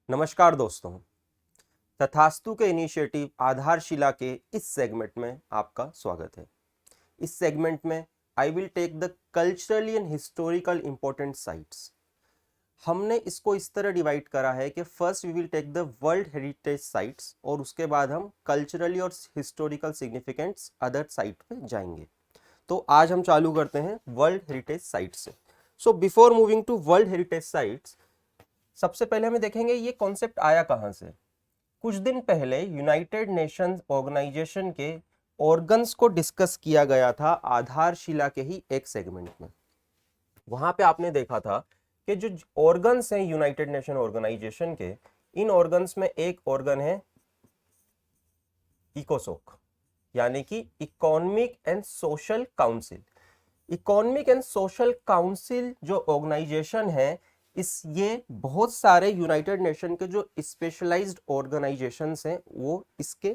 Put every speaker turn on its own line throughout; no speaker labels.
नमस्कार दोस्तों, तथास्तु के इनिशिएटिव आधारशिला के इस सेगमेंट में आपका स्वागत है। इस सेगमेंट में I will take the culturally and historical important sites. हमने इसको इस तरह डिवाइड करा है कि first we will take the world heritage sites और उसके बाद हम कल्चरली और हिस्टोरिकल सिग्निफिकेंस अदर साइट पे जाएंगे। तो आज हम चालू करते हैं वर्ल्ड हेरिटेज साइट से। So before moving to world heritage sites, सबसे पहले हमें देखेंगे ये कॉन्सेप्ट आया कहाँ से। कुछ दिन पहले यूनाइटेड नेशंस ऑर्गेनाइजेशन के ऑर्गन्स को डिस्कस किया गया था आधारशिला के ही एक सेगमेंट में। वहां पे आपने देखा था कि जो ऑर्गन्स हैं यूनाइटेड नेशन ऑर्गेनाइजेशन के, इन ऑर्गन्स में एक ऑर्गन है इकोसोक, यानी कि economic and social council. Economic and social council जो ऑर्गेनाइजेशन है, ये बहुत सारे यूनाइटेड नेशन के जो स्पेशलाइज्ड ऑर्गेनाइजेशंस हैं वो इसके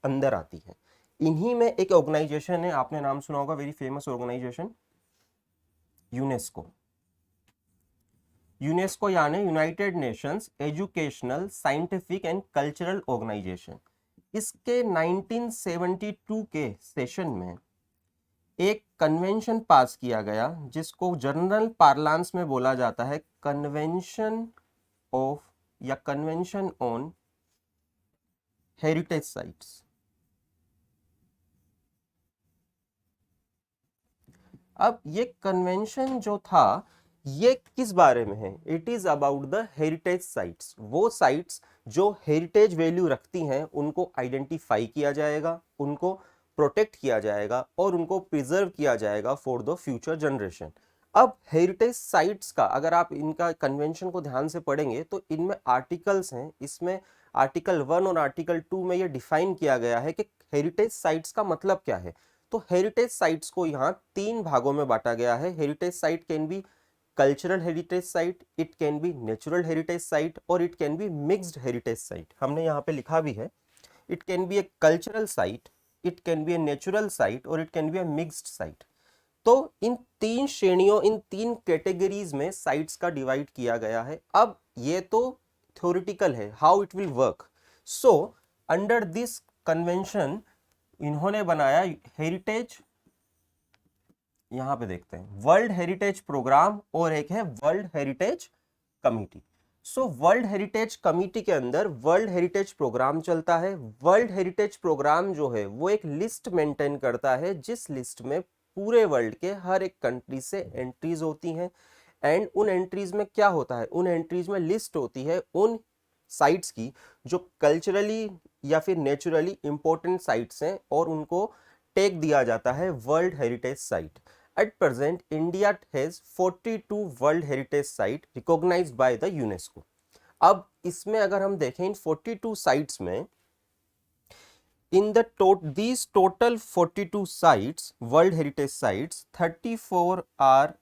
अंदर आती है। इन्हीं में एक ऑर्गेनाइजेशन है, आपने नाम सुना होगा, very famous organisation, UNESCO. UNESCO यानी United Nations Educational, Scientific and Cultural Organisation. इसके 1972 के सेशन में एक कन्वेंशन पास किया गया जिसको जनरल पार्लांस में बोला जाता है कन्वेंशन ऑफ या कन्वेंशन ऑन हेरिटेज साइट्स। अब ये कन्वेंशन जो था ये किस बारे में है? It is about the heritage sites. वो साइट्स जो हेरिटेज वैल्यू रखती हैं उनको आइडेंटिफाई किया जाएगा, उनको प्रोटेक्ट किया जाएगा और उनको प्रिजर्व किया जाएगा फॉर द फ्यूचर जनरेशन। अब हेरिटेज साइट्स का अगर आप इनका कन्वेंशन को ध्यान से पढ़ेंगे तो इनमें आर्टिकल्स हैं। इसमें आर्टिकल 1 और आर्टिकल 2 में ये डिफाइन किया गया है कि हेरिटेज साइट्स का मतलब क्या है। तो हेरिटेज साइट्स को यहाँ 3 भागों में बांटा गया है। Heritage site can be cultural heritage site, it can be natural heritage site और it can be mixed heritage site. हमने यहाँ पे लिखा भी है, it can be a cultural site, it can be a natural site और it can be a mixed site. तो इन 3 श्रेणियों, इन 3 कैटेगरीज में साइट्स का डिवाइड किया गया है। अब ये तो थ्योरेटिकल है, how it will work. So under this convention इन्होंने बनाया हेरिटेज, यहां पे देखते हैं वर्ल्ड हेरिटेज प्रोग्राम और एक है world heritage committee. So world heritage committee के अंदर वर्ल्ड हेरिटेज प्रोग्राम चलता है। वर्ल्ड हेरिटेज प्रोग्राम जो है वो एक लिस्ट मेंटेन करता है जिस लिस्ट में पूरे वर्ल्ड के हर एक कंट्री से एंट्रीज होती हैं। एंड उन एंट्रीज में क्या होता है, उन एंट्रीज में लिस्ट होती है उन साइट्स की जो कल्चरली या फिर नेचुरली इंपॉर्टेंट साइट्स हैं और उनको टेक दिया जाता है world heritage site. At present, India has 42 World Heritage Site recognized by the UNESCO. अब इसमें अगर हम देखें इन 42 sites में, in the these total 42 sites, World Heritage Sites, 34 are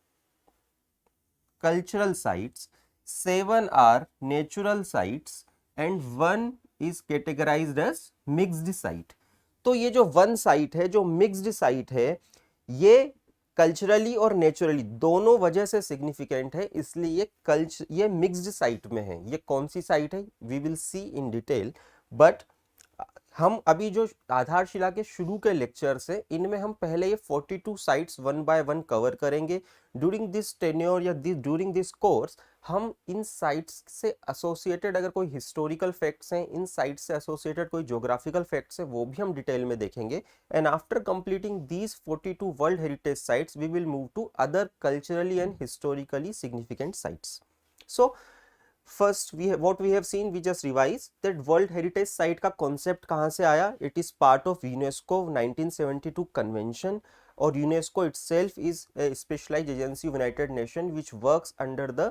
cultural sites, 7 are natural sites and 1 is categorized as mixed site. तो ये जो 1 site है, जो mixed site है, ये कल्चरली और नेचुरली दोनों वजह से सिग्निफिकेंट है, इसलिए ये मिक्स्ड साइट में है। ये कौन सी साइट है we will see in detail, but हम अभी जो आधारशिला के शुरू के लेक्चर्स है इनमें हम पहले ये 42 साइट्स 1 बाय 1 कवर करेंगे। ड्यूरिंग दिस टेन्योर या ड्यूरिंग दिस कोर्स हम इन साइट्स से एसोसिएटेड अगर कोई हिस्टोरिकल फैक्ट्स हैं, इन साइट्स से एसोसिएटेड कोई ज्योग्राफिकल फैक्ट्स हैं, वो भी हम डिटेल में देखेंगे। And after completing these 42 world heritage sites we will move to other culturally and historically significant sites. So first what we have seen, we just revise that world heritage site का concept कहां से आया। It is part of UNESCO 1972 convention और UNESCO itself is a specialized agency of United Nations which works under the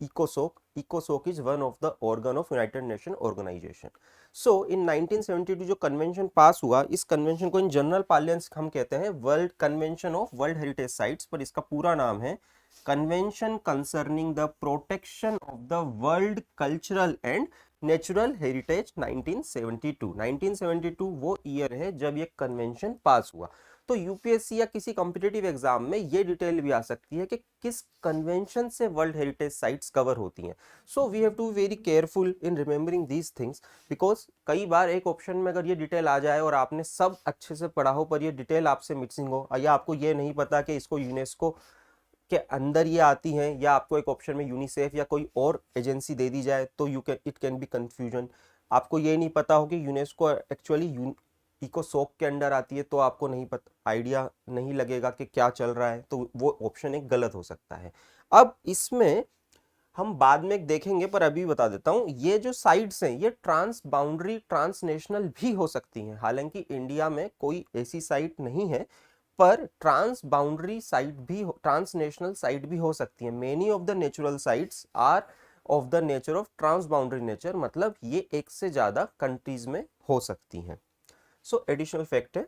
ECOSOC. ECOSOC is one of the organ of United Nations organization. So in 1972 जो convention पास हुआ, इस convention को in general parlance हम कहते हैं world convention of world heritage sites, पर इसका पूरा नाम है convention concerning the protection of the world cultural and natural heritage 1972। 1972 वो ईयर है जब ये कन्वेंशन पास हुआ। तो यूपीएससी या किसी कॉम्पिटिटिव एग्जाम में ये डिटेल भी आ सकती है कि किस कन्वेंशन से वर्ल्ड हेरिटेज साइट्स कवर होती हैं। So we have to be very careful in remembering these things, because कई बार एक ऑप्शन में अगर ये डिटेल आ जाए और आपने सब अच्छे से पढ़ा हो पर ये डिटेल आपसे मिसिंग हो, या आपको ये नहीं पता कि इसको यूनेस्को के अंदर ये आती हैं, या आपको एक ऑप्शन में यूनिसेफ या कोई और एजेंसी दे दी जाए, तो इट कैन बी कंफ्यूजन। आपको ये नहीं पता हो कि यूनेस्को एक्चुअली इकोसॉक के अंडर आती है, तो आपको नहीं पता, आइडिया नहीं लगेगा कि क्या चल रहा है, तो वो ऑप्शन एक गलत हो सकता है। अब इसमें हम बाद में देखेंगे, पर अभी बता देता हूं, ये जो साइट्स हैं ये ट्रांस बाउंड्री ट्रांसनेशनल भी हो सकती हैं। हालांकि इंडिया में कोई ऐसी साइट नहीं है, पर ट्रांस बाउंड्री साइट भी, ट्रांसनेशनल साइट भी हो सकती है। Many of the natural sites are of the nature of trans boundary nature, मतलब ये एक से ज्यादा कंट्रीज में हो सकती हैं। सो एडिशनल फैक्ट है।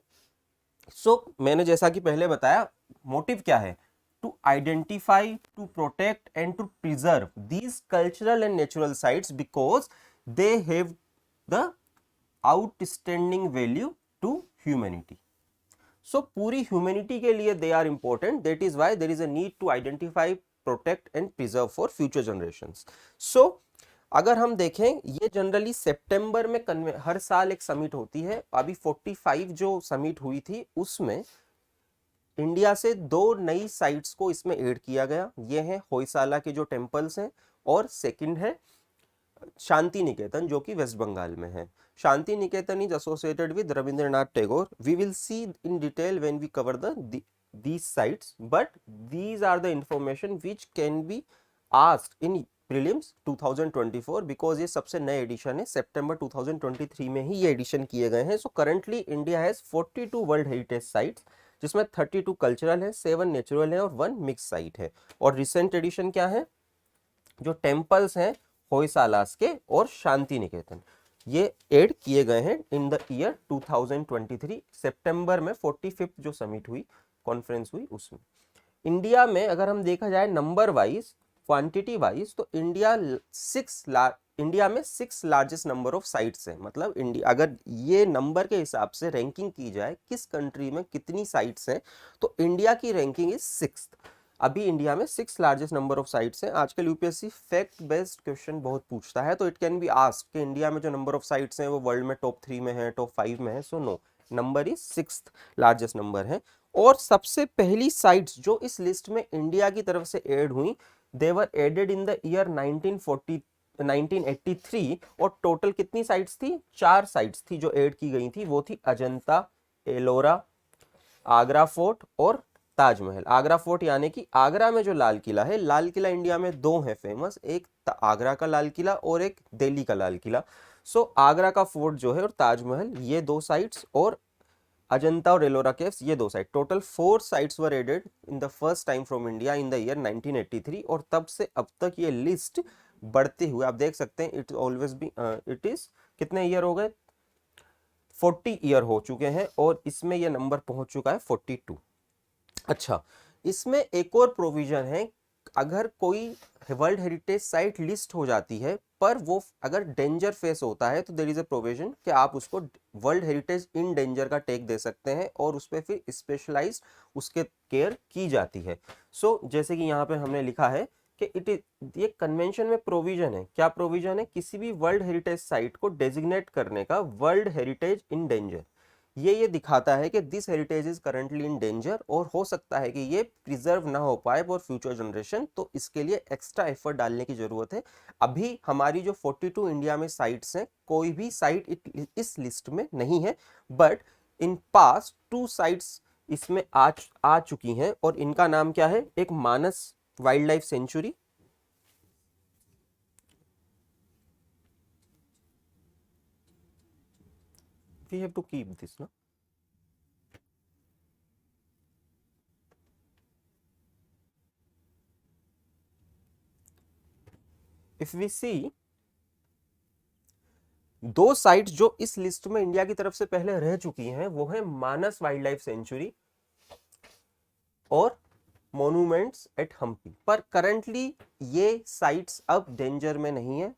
सो मैंने जैसा कि पहले बताया, मोटिव क्या है, to identify, to protect and to preserve these cultural and natural sites because they have the outstanding value to humanity. So पूरी humanity के लिए they are important, that is why there is a need to identify, protect and preserve for future generations. So अगर हम देखें, ये generally सितंबर में हर साल एक समिट होती है। अभी 45 जो समिट हुई थी उसमें इंडिया से 2 नई साइट्स को इसमें ऐड किया गया। ये हैं होयसाला के जो टेम्पल्स हैं, और सेकंड है शांति निकेतन जो कि वेस्ट बंगाल में है। Shantiniketan is associated with Rabindranath Tagore. We will see in detail when we cover these sites, but these are the information which can be asked in prelims 2024 because ये सबसे नए एडिशन है, सितंबर 2023 में ही ये एडिशन किए गए हैं। So currently India has 42 world heritage sites, जिसमें 32 कल्चरल है, 7 नेचुरल है और 1 मिक्स साइट है। और रिसेंट एडिशन क्या है, जो टेम्पल्स हैं होयसालास के और शांति निकेतन, ये ऐड किए गए हैं इन द ईयर 2023 सितंबर में 45 जो समिट हुई, कॉन्फ्रेंस हुई, उसमें। इंडिया में अगर हम देखा जाए नंबर वाइज, क्वांटिटी वाइज, तो इंडिया में 6 लार्जेस्ट नंबर ऑफ साइट्स हैं। मतलब इंडिया, अगर ये नंबर के हिसाब से रैंकिंग की जाए किस कंट्री में कितनी साइट्स हैं, तो इंडिया की रैंकिंग इज 6th। अभी इंडिया में 6 लार्जेस्ट नंबर ऑफ साइट्स हैं। आजकल यूपीएससी फैक्ट बेस्ड क्वेश्चन बहुत पूछता है, तो इट कैन बी आस्क्ड कि इंडिया में जो नंबर ऑफ साइट्स हैं वो वर्ल्ड में टॉप 3 में है, टॉप 5 में है। So no, number is 6th largest number है। और सबसे पहली साइट्स जो इस लिस्ट में इंडिया की तरफ से ऐड हुई, दे वर एडेड इन द ईयर 1983। और टोटल कितनी साइट्स थी, 4 साइट्स थी जो ऐड की गई थी। वो थी अजंता, एलोरा, आगरा फोर्ट और ताजमहल। आगरा फोर्ट यानी कि आगरा में जो लाल किला है, लाल किला इंडिया में 2 है फेमस, एक आगरा का लाल किला और एक दिल्ली का लाल किला। सो आगरा का फोर्ट जो है और ताजमहल, ये 2 साइट्स, और अजंता और एलोरा केव्स, ये 2 साइट। Total 4 sites were added in the first time from India in the year 1983। और तब से अब तक ये लिस्ट बढ़ते हुए आप देख सकते हैं, it always be, it is कितने ईयर हो गए, 40 ईयर हो चुके हैं, और इसमें ये नंबर पहुंच चुका है 42। अच्छा, इसमें एक और प्रोविजन है, अगर कोई वर्ल्ड हेरिटेज साइट लिस्ट हो जाती है पर वो अगर डेंजर फेस होता है, तो देयर इज अ प्रोविजन कि आप उसको वर्ल्ड हेरिटेज इन डेंजर का टैग दे सकते हैं, और उस पर फिर स्पेशलाइज्ड उसके केयर की जाती है। सो जैसे कि यहाँ पे हमने लिखा है कि ये कन्वेंशन में प्रोविजन है। क्या प्रोविजन है, किसी भी वर्ल्ड हेरिटेज साइट को डेजिग्नेट करने का, वर्ल्ड हेरिटेज इन डेंजर। ये दिखाता है कि this heritage is currently in danger, और हो सकता है कि ये प्रिजर्व ना हो पाए फॉर फ्यूचर जनरेशन, तो इसके लिए एक्स्ट्रा एफर्ट डालने की जरूरत है। अभी हमारी जो 42 इंडिया में साइट्स हैं, कोई भी साइट इस लिस्ट में नहीं है, बट इन पास्ट 2 साइट्स इसमें आ चुकी हैं, और इनका नाम क्या है, एक Manas wildlife sanctuary, we have to keep this, no? If we see, 2 sites जो इस लिस्ट में इंडिया की तरफ से पहले रह चुकी हैं, वो है मानस वाइल्ड लाइफ सेंचुरी और मॉन्यूमेंट्स एट हम्पी। पर करंटली ये साइट्स अब डेंजर में नहीं है।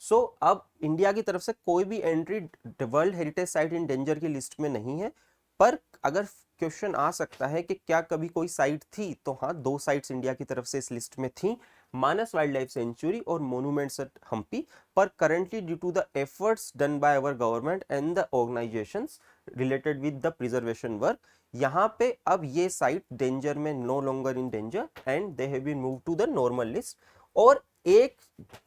सो अब इंडिया की तरफ से कोई भी entry world heritage site in danger की लिस्ट में नहीं है, पर अगर क्वेश्चन आ सकता है कि क्या कभी कोई साइट थी, तो हाँ, 2 साइट्स इंडिया की तरफ से इस लिस्ट में थी, मानस वाइल्ड लाइफ सेंचुरी और मोन्यूमेंट्स एट हम्पी। पर currently due to the efforts done by our government and the organisations related with the preservation work, यहाँ पे अब ये साइट डेंजर में, no longer in danger, and they have been move to the normal list. और एक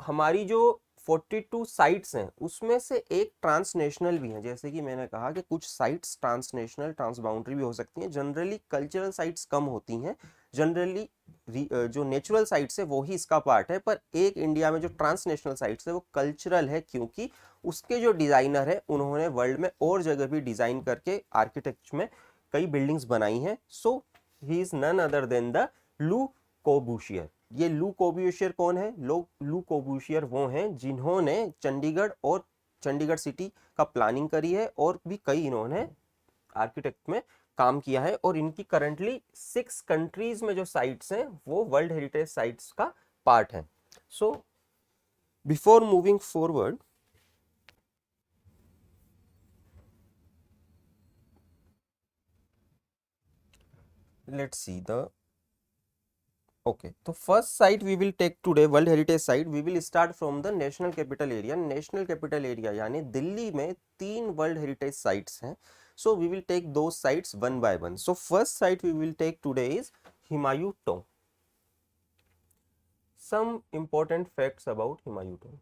हमारी जो 42 sites हैं उसमें से एक ट्रांसनेशनल भी है। जैसे कि मैंने कहा कि कुछ साइट्स ट्रांसनेशनल, ट्रांसबाउंड्री भी हो सकती हैं। जनरली कल्चरल साइट्स कम होती हैं, जनरली जो नेचुरल साइट्स है वो ही इसका पार्ट है। पर एक इंडिया में जो ट्रांसनेशनल साइट्स है वो कल्चरल है, क्योंकि उसके जो डिजाइनर है उन्होंने वर्ल्ड में और जगह भी डिजाइन करके आर्किटेक्चर में कई बिल्डिंग्स बनाई हैं। So he is none other than the Le Corbusier. ये लू कोबूशियर कौन है? लू कोबूशियर वो हैं जिन्होंने चंडीगढ़ और चंडीगढ़ सिटी का प्लानिंग करी है, और भी कई इन्होंने आर्किटेक्ट में काम किया है। और इनकी करंटली 6 कंट्रीज में जो साइट्स हैं वो वर्ल्ड हेरिटेज साइट्स का पार्ट है। So before moving forward, let's see the okay, तो first site we will take today, world heritage site, we will start from the national capital area. National capital area यानी दिल्ली में 3 world heritage sites हैं। So we will take दो sites one by one. So first site we will take today is Humayun tomb. Some important facts about Humayun tomb.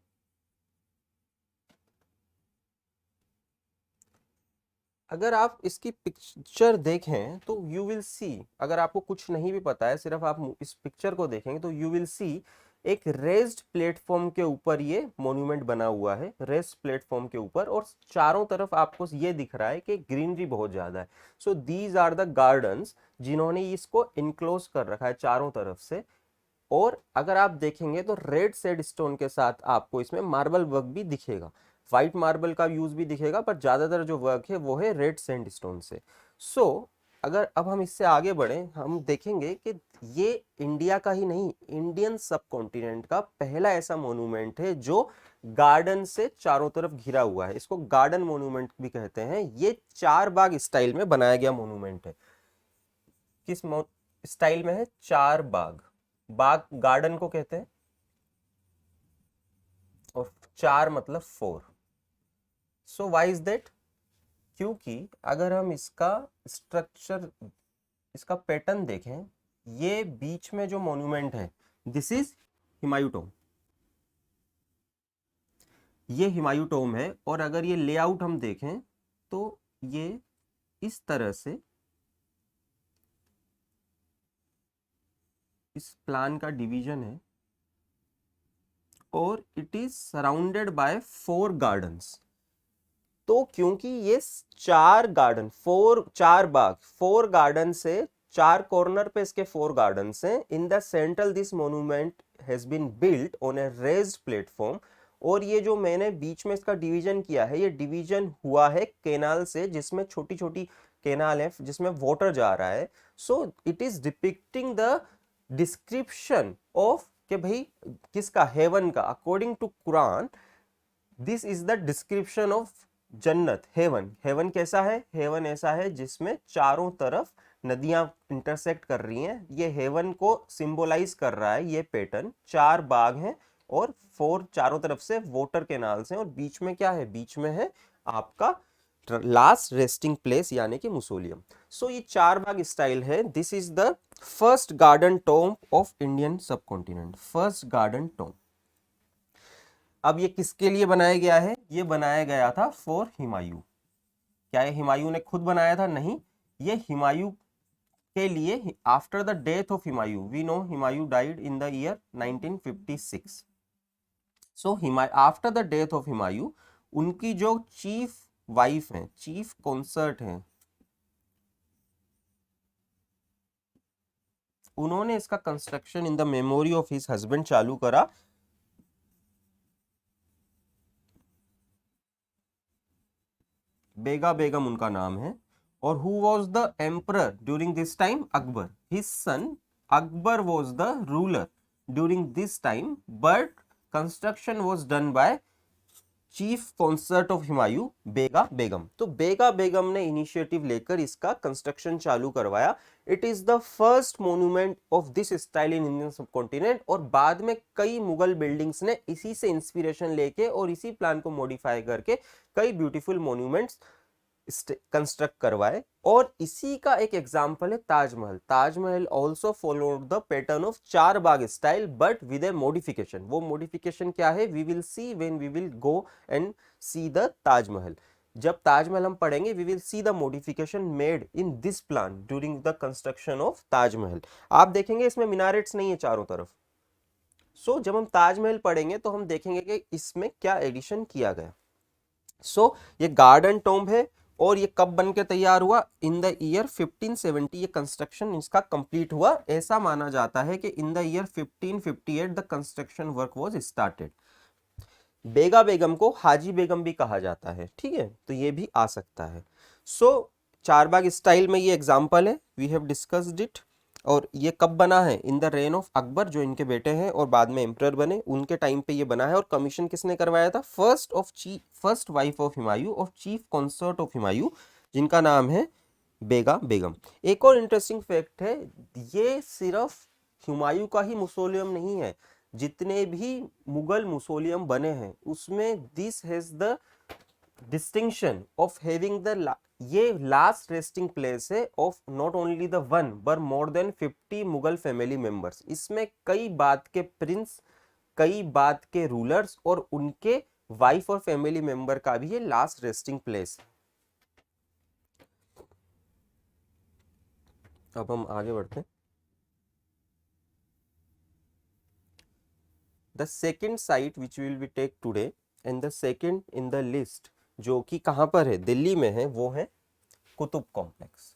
अगर आप इसकी picture देखें तो you will see, अगर आपको कुछ नहीं भी पता है, सिर्फ आप इस पिक्चर को देखेंगे तो यू विल सी एक रेज्ड प्लेटफॉर्म के ऊपर ये मॉन्यूमेंट बना हुआ है, रेज्ड प्लेटफॉर्म के ऊपर, और चारों तरफ आपको ये दिख रहा है कि ग्रीनरी बहुत ज्यादा है। So these are the gardens जिन्होंने इसको इनक्लोज कर रखा है चारों तरफ से। और अगर आप देखेंगे तो रेड सेड स्टोन के साथ आपको इसमें मार्बल वर्क भी दिखेगा, व्हाइट मार्बल का यूज भी दिखेगा, पर ज्यादातर जो वर्क है वो है रेड सैंड स्टोन से। सो अगर अब हम इससे आगे बढ़े, हम देखेंगे कि ये इंडिया का ही नहीं, इंडियन सब कॉन्टिनेंट का पहला ऐसा मोन्यूमेंट है जो गार्डन से चारों तरफ घिरा हुआ है। इसको गार्डन मोन्यूमेंट भी कहते हैं। ये 4 बाग स्टाइल में बनाया गया मोन्यूमेंट है। किस स्टाइल में है? 4 बाग। बाग गार्डन को कहते हैं, और 4 मतलब 4। So why is that? क्योंकि अगर हम इसका स्ट्रक्चर, इसका पैटर्न देखें, ये बीच में जो मॉन्यूमेंट है दिस इज हुमायूं टॉम्ब, ये हुमायूं टॉम्ब है। और अगर ये लेआउट हम देखें तो ये इस तरह से इस प्लान का डिवीजन है, और it is surrounded by 4 gardens. तो क्योंकि ये 4 गार्डन, 4 बाग, 4 गार्डन से 4 कॉर्नर पे इसके 4 गार्डन हैं। In the central this monument has been built on a raised platform. और ये जो मैंने बीच में इसका डिवीजन किया है, ये डिवीजन हुआ है केनाल से, जिसमें छोटी छोटी केनाल है जिसमें वाटर जा रहा है। So it is depicting the description of कि भाई किसका? हेवन का। According to Quran this is the description of जन्नत, हेवन। हेवन कैसा है? हेवन ऐसा है जिसमें चारों तरफ नदियां इंटरसेक्ट कर रही हैं। ये हेवन को सिंबलाइज कर रहा है ये पैटर्न। 4 बाग हैं और 4 चारों तरफ से वाटर कैनाल्स हैं, और बीच में क्या है? बीच में है आपका लास्ट रेस्टिंग प्लेस यानी कि मुसोलियम। सो ये 4 बाग स्टाइल है। This is the first garden tomb of Indian सब कॉन्टिनेंट, फर्स्ट गार्डन टॉम्ब। अब ये किसके लिए बनाया गया है? ये बनाया गया था फॉर हुमायूं। क्या ये हुमायूं ने खुद बनाया था? नहीं, ये हुमायूं के लिए after the death of Humayun, we know Humayun died in the year 1956। So after the death of Humayun, उनकी जो चीफ वाइफ है, चीफ कंसर्ट है, उन्होंने इसका construction in the memory of his husband चालू करा। बेगा बेगम उनका नाम है। और who was the emperor during this time? Akbar. His son Akbar was the ruler during this time, but construction was done by chief consort of Humayun Bega Begum. तो बेगा बेगम ने initiative लेकर इसका कंस्ट्रक्शन चालू करवाया। It is the first monument of this style in Indian subcontinent. और बाद में कई मुगल बिल्डिंग्स ने इसी से इंस्पिरेशन लेके और इसी प्लान को मॉडिफाई करके कई ब्यूटीफुल मोन्यूमेंट्स कंस्ट्रक्ट करवाए। और इसी का एक एग्जांपल है Taj Mahal. Taj Mahal also followed the pattern of Charbagh style but with a modification. वो मॉडिफिकेशन क्या है, we will see when we will go and see the Taj Mahal. जब ताजमहल हम पढ़ेंगे we will see the modification made in this plan during the construction of Taj Mahal. आप देखेंगे इसमें minarets नहीं है चारों तरफ। सो जब हम ताजमहल पढ़ेंगे तो हम देखेंगे कि इसमें क्या एडिशन किया गया। सो ये गार्डन टॉम्ब है और ये कब बन के तैयार हुआ, इन द ईयर 1570 ये कंस्ट्रक्शन इसका कंप्लीट हुआ। ऐसा माना जाता है कि in the year 1558 the construction work was started. Bega Begum को हाजी बेगम भी कहा जाता है, ठीक है, तो ये भी आ सकता है। सो चारबाग स्टाइल में ये एग्जांपल है, वी हैव डिस्कस्ड इट। और ये कब बना है, in the rain of Akbar, जो इनके बेटे हैं और बाद में एम्परर बने, उनके टाइम पे ये बना है। और कमीशन किसने करवाया था, फर्स्ट वाइफ ऑफ हुमायूं और चीफ कंसर्ट ऑफ हुमायूं, जिनका नाम है बेगा बेगम। एक और इंटरेस्टिंग फैक्ट है, ये सिर्फ हुमायूं का ही मुसोलियम नहीं है, जितने भी मुगल मुसोलियम बने हैं उसमें this has the distinction of having the, ये लास्ट रेस्टिंग प्लेस है of not only the one but more than 50 Mughal family members. इसमें कई बाद के प्रिंस, कई बाद के रूलर्स और उनके वाइफ और फैमिली मेंबर का भी ये लास्ट रेस्टिंग प्लेस। अब हम आगे बढ़ते हैं। The second site which will be take today and the second in the list, जो कि कहां पर है, दिल्ली में है, वो है कुतुब कॉम्प्लेक्स।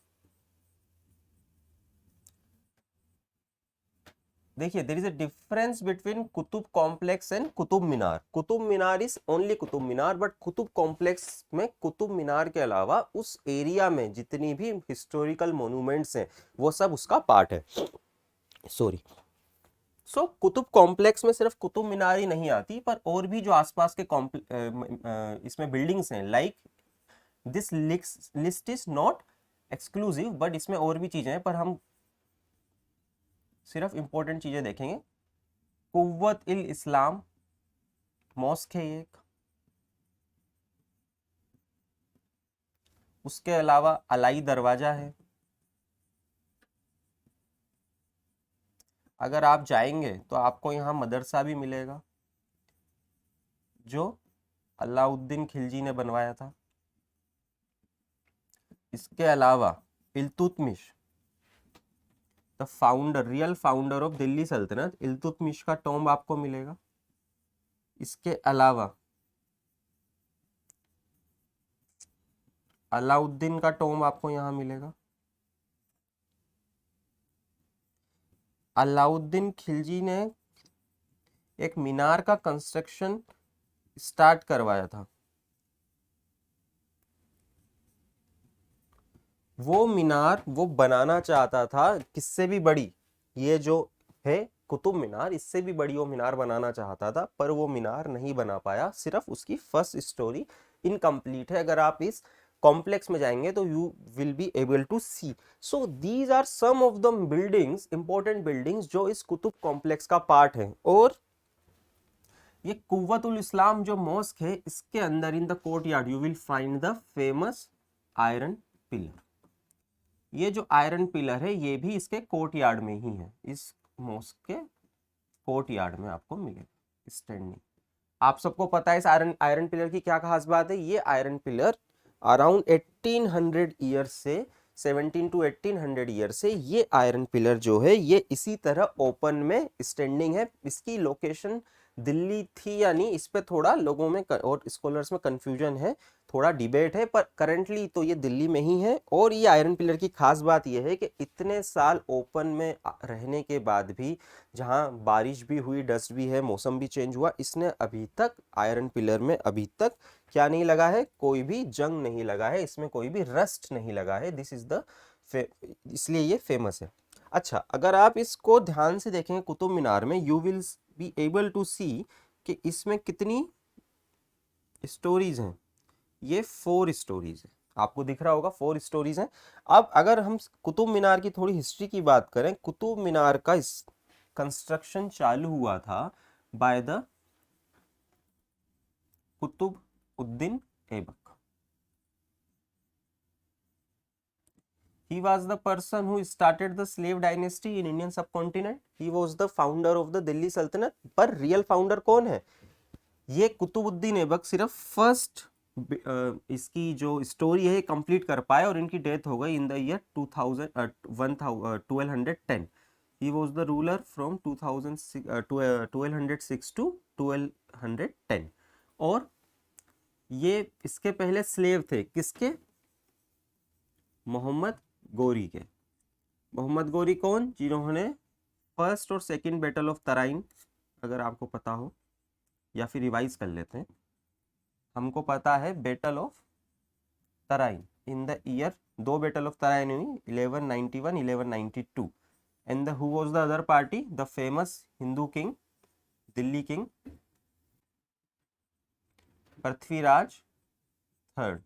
देखिए there is a difference between Qutub complex and Qutub Minar. Qutub Minar is only Qutub Minar, but Qutub complex में कुतुब मीनार के अलावा उस एरिया में जितनी भी हिस्टोरिकल मोन्यूमेंट्स हैं वो सब उसका पार्ट है। सॉरी। सो कुतुब कॉम्प्लेक्स में सिर्फ कुतुब मीनार ही नहीं आती, पर और भी जो आसपास के इसमें बिल्डिंग्स हैं, like this list is not exclusive, but इसमें और भी चीजें हैं, पर हम सिर्फ इंपॉर्टेंट चीजें देखेंगे। कुव्वत इल इस्लाम मॉस्क है एक, उसके अलावा अलाई दरवाजा है। अगर आप जाएंगे तो आपको यहाँ मदरसा भी मिलेगा जो अलाउद्दीन खिलजी ने बनवाया था। इसके अलावा Iltutmish, the founder, real founder of Delhi सल्तनत, इल्तुतमिश का टॉम्ब आपको मिलेगा। इसके अलावा अलाउद्दीन का टॉम्ब आपको यहाँ मिलेगा। अलाउद्दीन खिलजी ने एक मीनार का कंस्ट्रक्शन स्टार्ट करवाया था। वो मीनार वो बनाना चाहता था किससे भी बड़ी, ये जो है कुतुब मीनार, इससे भी बड़ी वो मीनार बनाना चाहता था, पर वो मीनार नहीं बना पाया। सिर्फ उसकी फर्स्ट स्टोरी इनकम्प्लीट है। अगर आप इस कॉम्प्लेक्स में जाएंगे तो you will be able to see. So these are some of the buildings, important buildings जो इस कुतुब कॉम्प्लेक्स का पार्ट है। और ये कुव्वतुल इस्लाम जो मॉस्क है, इसके अंदर in the courtyard you will find the famous iron pillar. ये जो आयरन पिलर है ये भी इसके कोर्टयार्ड में ही है, इस मॉस्क के कोर्टयार्ड में आपको मिलेगा स्टैंडिंग। आप सबको पता है इस आयरन पिलर की क्या खास बात है। ये आयरन पिलर अराउंड 1800 ईयर से 17 to 1800 ईयर से ये आयरन पिलर जो है ये इसी तरह ओपन में स्टैंडिंग है। इसकी लोकेशन दिल्ली थी या नहीं, इस पे थोड़ा लोगों में और स्कॉलर्स में कंफ्यूजन है, थोड़ा डिबेट है, पर करंटली तो ये दिल्ली में ही है। और ये आयरन पिलर की खास बात ये है कि इतने साल ओपन में रहने के बाद भी, जहाँ बारिश भी हुई, डस्ट भी है, मौसम भी चेंज हुआ, इसने अभी तक आयरन पिलर में अभी तक क्या नहीं लगा है, कोई भी जंग नहीं लगा है, इसमें कोई भी रस्ट नहीं लगा है। दिस इज द इसलिए ये फेमस है। अच्छा, अगर आप इसको ध्यान से देखेंगे कुतुब मीनार में, you will be able to see कि इसमें कितनी स्टोरीज हैं, ये 4 स्टोरीज है, आपको दिख रहा होगा 4 स्टोरीज हैं। अब अगर हम कुतुब मीनार की थोड़ी हिस्ट्री की बात करें, कुतुब मीनार का कंस्ट्रक्शन चालू हुआ था by the Qutub Uddin Aibak. He was the person who started the slave dynasty in Indian subcontinent. He was the founder of the Delhi Sultanate. पर रियल फाउंडर कौन है? ये कुतुबुद्दीन ऐबक सिर्फ फर्स्ट इसकी जो स्टोरी है कंप्लीट कर पाए और इनकी डेथ हो गई in the year 1210। He was the ruler from 1206 to 1210। और ये इसके पहले स्लेव थे, किसके? मोहम्मद गोरी के। मोहम्मद गोरी कौन? जिन्होंने फर्स्ट और सेकंड बैटल ऑफ तराइन, अगर आपको पता हो, या फिर रिवाइज कर लेते हैं, हमको पता है battle of Tarain in the year, 2 battle of Tarain हुई 1191 1192। And who was the other party? The famous Hindu king, Delhi king Prithviraj third.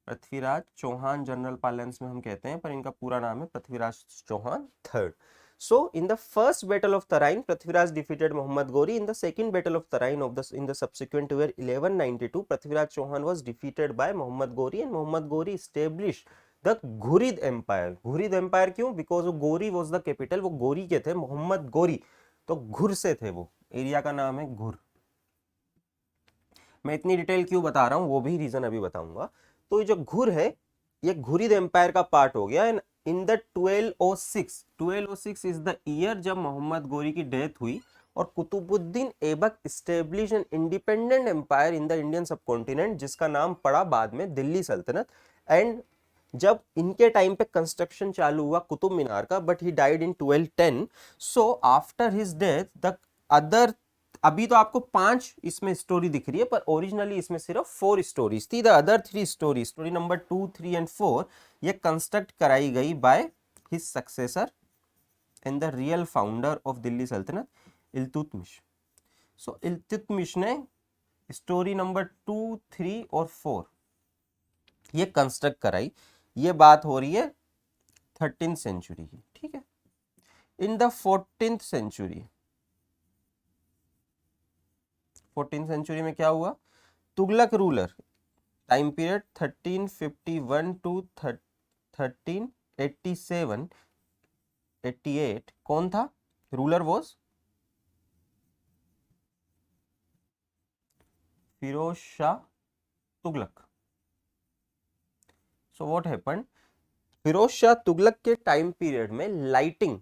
Prithviraj Chauhan general parlance में हम कहते हैं, पर इनका पूरा नाम है Prithviraj Chauhan third. So in the first battle of Tarain, Prithviraj defeated Muhammad Gori. In the second battle of Tarain in the subsequent year 1192, Prithviraj Chauhan was defeated by Muhammad Gori, and Muhammad Gori established the Ghurid Empire. Ghurid Empire क्यों? Because Gori was the capital. वो गोरी के थे, मोहम्मद गोरी, तो घुर से थे, वो एरिया का नाम है घुर। मैं इतनी डिटेल क्यों बता रहा हूँ वो भी रीजन अभी बताऊंगा। तो ये जो घुर है ये घुरिद एम्पायर का पार्ट हो गया। And in the 1206 is the year जब मोहम्मद गोरी की डेथ हुई और Qutubuddin Aibak establish an independent empire in the Indian subcontinent, जिसका नाम पड़ा बाद में दिल्ली सल्तनत। एंड जब इनके टाइम पे कंस्ट्रक्शन चालू हुआ कुतुब मीनार का, but he died in 1210। So after his death the other, अभी तो आपको 5 इसमें स्टोरी दिख रही है, पर ओरिजिनली इसमें सिर्फ 4 स्टोरीज थी। The other 3 story, story number 2, 3 and 4, ये कंस्ट्रक्ट कराई गई by his successor and the real founder of Delhi सल्तनत, इल्तुतमिश। सो इल्तुतमिश ने स्टोरी नंबर 2, 3 और 4 ये कंस्ट्रक्ट कराई। ये बात हो रही है 13th सेंचुरी की, ठीक है। इन द 14th सेंचुरी में क्या हुआ? Tughlaq ruler, time period 1351 to 1387 88, कौन था? Ruler was Firoz Shah Tughlaq. So what happened? Firoz Shah Tughlaq के टाइम पीरियड में लाइटिंग,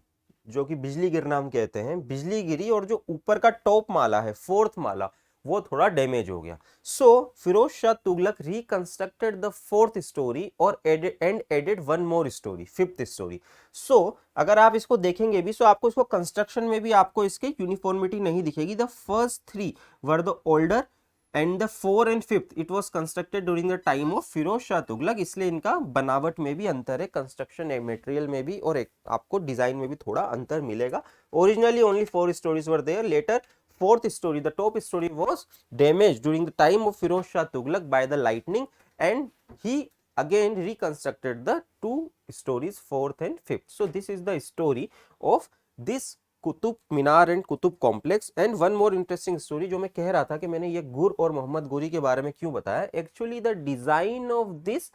जो कि बिजली गिरना हम कहते हैं, बिजली गिरी और जो ऊपर का टॉप माला है, 4th माला, वो थोड़ा डैमेज हो गया। So Firoz Shah Tughlaq reconstructed the 4th storey और added 1 more storey, 5th storey. So अगर आप इसको देखेंगे भी, सो आपको इसको कंस्ट्रक्शन में भी आपको इसके यूनिफॉर्मिटी नहीं दिखेगी। The first 3 were the older and the 4th and 5th it was constructed during the time of Firoz Shah Tughlaq, इसलिए इनका बनावट में भी अंतर है, कंस्ट्रक्शन मटेरियल में भी, और एक आपको डिजाइन में भी थोड़ा अंतर मिलेगा। Originally only 4 stories were there, later 4th story, the top story was damaged during the time of Firoz Shah Tughlaq by the lightning, and he again reconstructed the 2 stories, 4th and 5th. So this is the story of this Qutub Minar and Qutub complex. And one more interesting story, जो मैं कह रहा था कि मैंने ये गुर और मोहम्मद गोरी के बारे में क्यों बताया, actually the design of this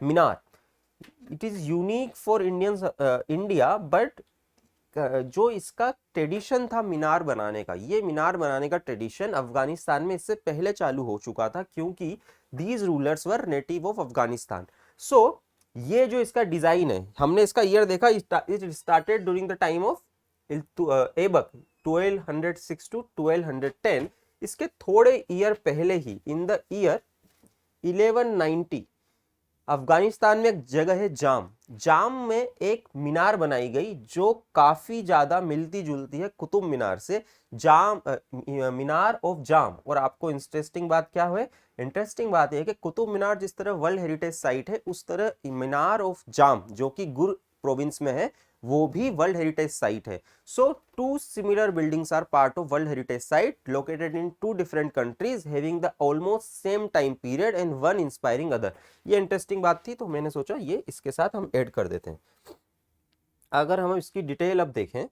Minar, it is unique for India, but जो इसका ट्रेडिशन था मीनार बनाने का, ये मीनार बनाने का ट्रेडिशन अफगानिस्तान में इससे पहले चालू हो चुका था, क्योंकि these rulers were native of Afghanistan. So ये जो इसका डिजाइन है, हमने इसका ईयर देखा, it started during the time of Aibak 1206 to 1210। इसके थोड़े ईयर पहले ही, इन द ईयर 1190, अफगानिस्तान में एक जगह है जाम, जाम में एक मीनार बनाई गई जो काफी ज्यादा मिलती जुलती है कुतुब मीनार से, जाम मीनार ऑफ जाम। और आपको इंटरेस्टिंग बात क्या है? इंटरेस्टिंग बात यह है कि कुतुब मीनार जिस तरह वर्ल्ड हेरिटेज साइट है, उस तरह मीनार ऑफ जाम, जो कि गुर प्रोविंस में है, वो भी वर्ल्ड हेरिटेज साइट है। So two similar buildings are part of world heritage site located in two different countries having the almost same time period and one inspiring other. ये इंटरेस्टिंग बात थी, तो मैंने सोचा ये इसके साथ हम ऐड कर देते हैं। अगर हम इसकी डिटेल अब देखें,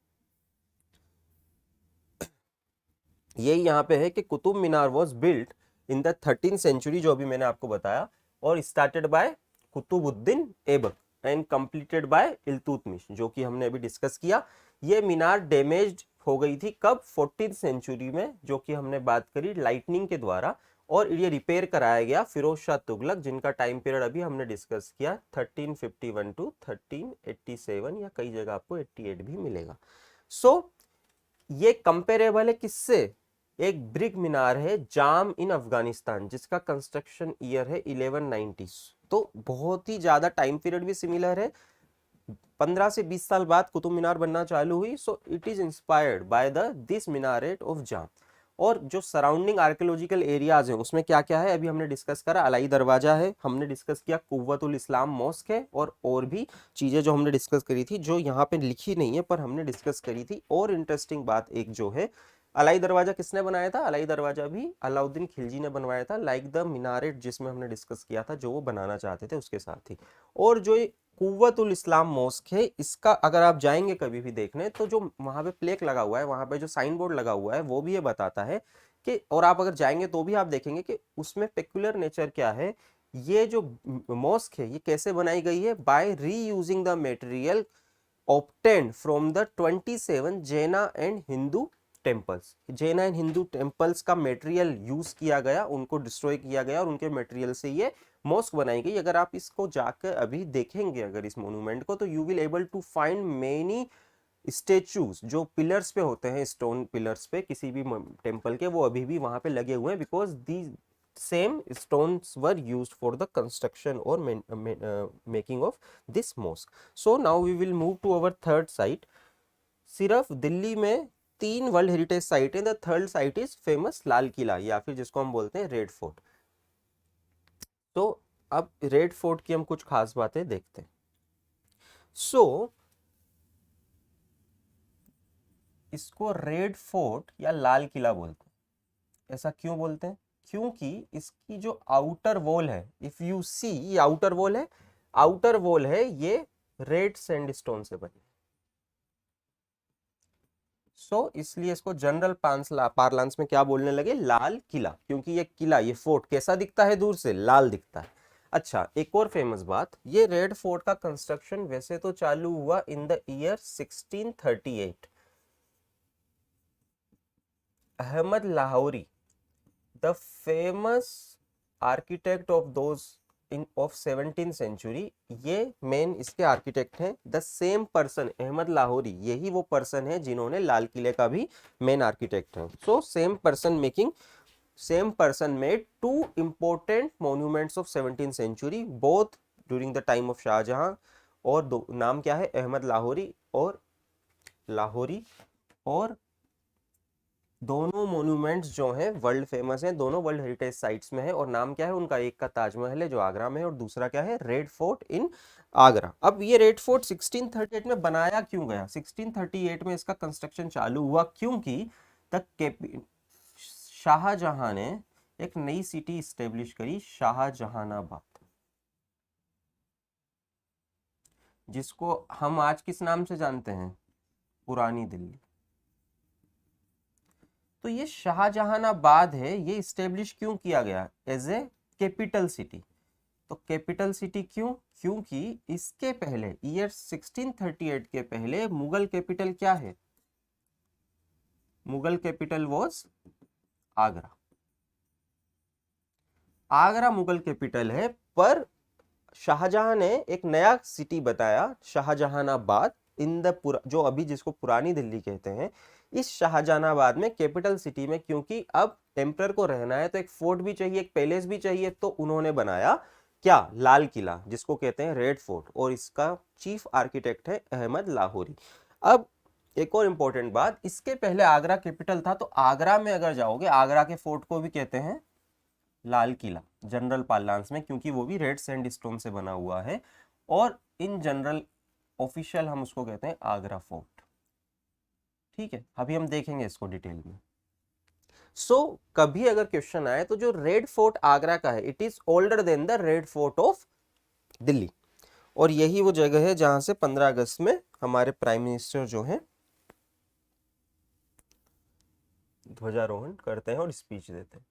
ये यहाँ पे है कि Qutub Minar was built in the 13th century, जो अभी मैंने आपको बताया, और started by Qutubuddin Aibak and completed by Iltutmish, जो कि हमने अभी डिस्कस किया। ये मीनार डैमेज्ड हो गई थी कब? 14th सेंचुरी में, जो कि हमने बात करी लाइटनिंग के द्वारा, और ये रिपेयर कराया गया फिरोज शाह तुगलक, जिनका टाइम पीरियड अभी हमने डिस्कस किया 1351 टू 1387, या कई जगह आपको 88 भी मिलेगा। सो ये कंपेरेबल है किससे? एक ब्रिक मीनार है जाम इन अफगानिस्तान, जिसका कंस्ट्रक्शन ईयर है 1190। तो बहुत ही ज्यादा टाइम पीरियड भी सिमिलर है, 15 से 20 साल बाद कुतुब मीनार बनना चालू हुई। So it is inspired by the this minaret of Jam. और जो सराउंडिंग आर्कियोलॉजिकल एरियाज हैं उसमें क्या क्या है अभी हमने डिस्कस करा। अलाई दरवाजा है, हमने डिस्कस किया कुव्वतुल इस्लाम मॉस्क है, और भी चीजें जो हमने डिस्कस करी थी, जो यहाँ पे लिखी नहीं है पर हमने डिस्कस करी थी। और इंटरेस्टिंग बात एक जो है, अलाई दरवाजा किसने बनाया था? अलाई दरवाजा भी अलाउद्दीन खिलजी ने बनवाया था, लाइक द मीनारेट जिसमें हमने डिस्कस किया था, जो वो बनाना चाहते थे उसके साथ ही। और जो कुव्वतुल इस्लाम मॉस्क है, इसका अगर आप जाएंगे कभी भी देखने, तो जो वहां पे प्लेक लगा हुआ है, वहां पे जो साइन बोर्ड लगा हुआ है, वो भी ये बताता है कि, और आप अगर जाएंगे तो भी आप देखेंगे कि उसमें पेक्युलर नेचर क्या है। ये जो मॉस्क है ये कैसे बनाई गई है? By reusing the material obtained from the 27 Jaina and Hindu temples. Jain and Hindu temples का मटेरियल यूज किया गया, उनको डिस्ट्रॉय किया गया, और उनके मटेरियल से ये मॉस्क बनाई गई। अगर आप इसको जाकर अभी देखेंगे अगर इस मोन्यूमेंट को, तो you will able to find many statues जो पिलर्स पे होते हैं, स्टोन पिलर्स पे किसी भी टेम्पल के, वो अभी भी वहां पे लगे हुए हैं, because the same stones were used for the construction or making of this mosque. So now we will move to our third site. सिर्फ दिल्ली में 3 वर्ल्ड हेरिटेज साइट है। The third site is famous Lal Qila, या फिर जिसको हम बोलते हैं red fort. तो अब रेड फोर्ट की हम कुछ खास बातें देखते हैं। सो इसको रेड फोर्ट या लाल किला बोलते हैं। ऐसा क्यों बोलते हैं? क्योंकि इसकी जो आउटर वॉल है, इफ यू सी, ये आउटर वॉल है, आउटर वॉल है ये रेड सैंडस्टोन से बनी। सो इसलिए इसको जनरल पार्लांस में क्या बोलने लगे? लाल किला, क्योंकि ये किला, ये फोर्ट कैसा दिखता है? दूर से लाल दिखता है। अच्छा, एक और फेमस बात, ये रेड फोर्ट का कंस्ट्रक्शन वैसे तो चालू हुआ in the year 1638। Ahmad Lahori, the famous architect of those of 17th century, ये मेन इसके आर्किटेक्ट हैं। The same person Ahmad Lahori, यही वो पर्सन है जिन्होंने लाल किले का भी मेन आर्किटेक्ट है। So same person made 2 important monuments of 17th century both during the time of Shah Jahan. और दो नाम क्या है? अहमद लाहौरी और दोनों मॉन्यूमेंट्स जो हैं वर्ल्ड फेमस हैं, दोनों वर्ल्ड हेरिटेज साइट्स में है। और नाम क्या है उनका? एक का ताजमहल है जो आगरा में है, और दूसरा क्या है? रेड फोर्ट इन आगरा। अब ये रेड फोर्ट 1638 में बनाया क्यों गया? 1638 में इसका कंस्ट्रक्शन चालू हुआ क्योंकि शाहजहां ने एक नई सिटी स्टेब्लिश करी, शाहजहानाबाद, जिसको हम आज किस नाम से जानते हैं? पुरानी दिल्ली। तो ये शाहजहानाबाद है, ये स्टेब्लिश क्यों किया गया? As a capital city. तो कैपिटल सिटी क्यों? क्योंकि इसके पहले ईयर 1638 के पहले मुगल कैपिटल क्या है? Mughal capital was Agra. Agra Mughal capital है, पर शाहजहां ने एक नया सिटी बताया, शाहजहानाबाद, इन द जो अभी जिसको पुरानी दिल्ली कहते हैं, इस शाहजहानाबाद में कैपिटल सिटी में, क्योंकि अब एम्परर को रहना है तो एक फोर्ट भी चाहिए, एक पैलेस भी चाहिए, तो उन्होंने बनाया क्या? लाल किला, जिसको कहते हैं रेड फोर्ट, और इसका चीफ आर्किटेक्ट है अहमद लाहौरी। अब एक और इंपॉर्टेंट बात, इसके पहले आगरा कैपिटल था, तो आगरा में अगर जाओगे, आगरा के फोर्ट को भी कहते हैं लाल किला जनरल पार्लांस में, क्योंकि वो भी रेड सैंडस्टोन से बना हुआ है। और इन जनरल ऑफिशियल हम उसको कहते हैं आगरा फोर्ट। ठीक है, अभी हम देखेंगे इसको डिटेल में। सो कभी अगर क्वेश्चन आए तो जो रेड फोर्ट आगरा का है, it is older than the red fort of Delhi, और यही वो जगह है जहां से 15 अगस्त में हमारे प्राइम मिनिस्टर जो हैं ध्वजारोहण करते हैं और स्पीच देते हैं।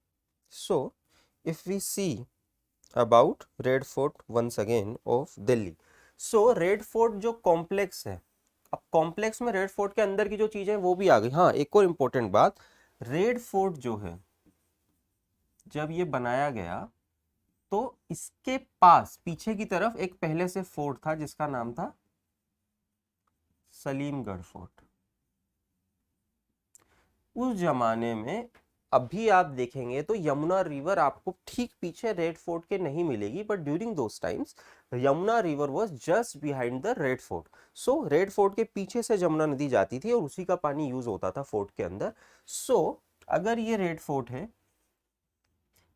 So if we see about red fort once again of Delhi, so red fort जो कॉम्प्लेक्स है, अब कॉम्प्लेक्स में रेड फोर्ट के अंदर की जो चीजें हैं वो भी आ गई। हाँ, एक और इंपॉर्टेंट बात, रेड फोर्ट जो है जब ये बनाया गया तो इसके पास पीछे की तरफ एक पहले से फोर्ट था जिसका नाम था सलीमगढ़ फोर्ट। उस जमाने में, अभी आप देखेंगे तो यमुना रिवर आपको ठीक पीछे रेड फोर्ट के नहीं मिलेगी, but during those times Yamuna river was just behind the red fort. So red fort के पीछे से यमुना नदी जाती थी और उसी का पानी यूज होता था फोर्ट के अंदर। सो अगर ये रेड फोर्ट है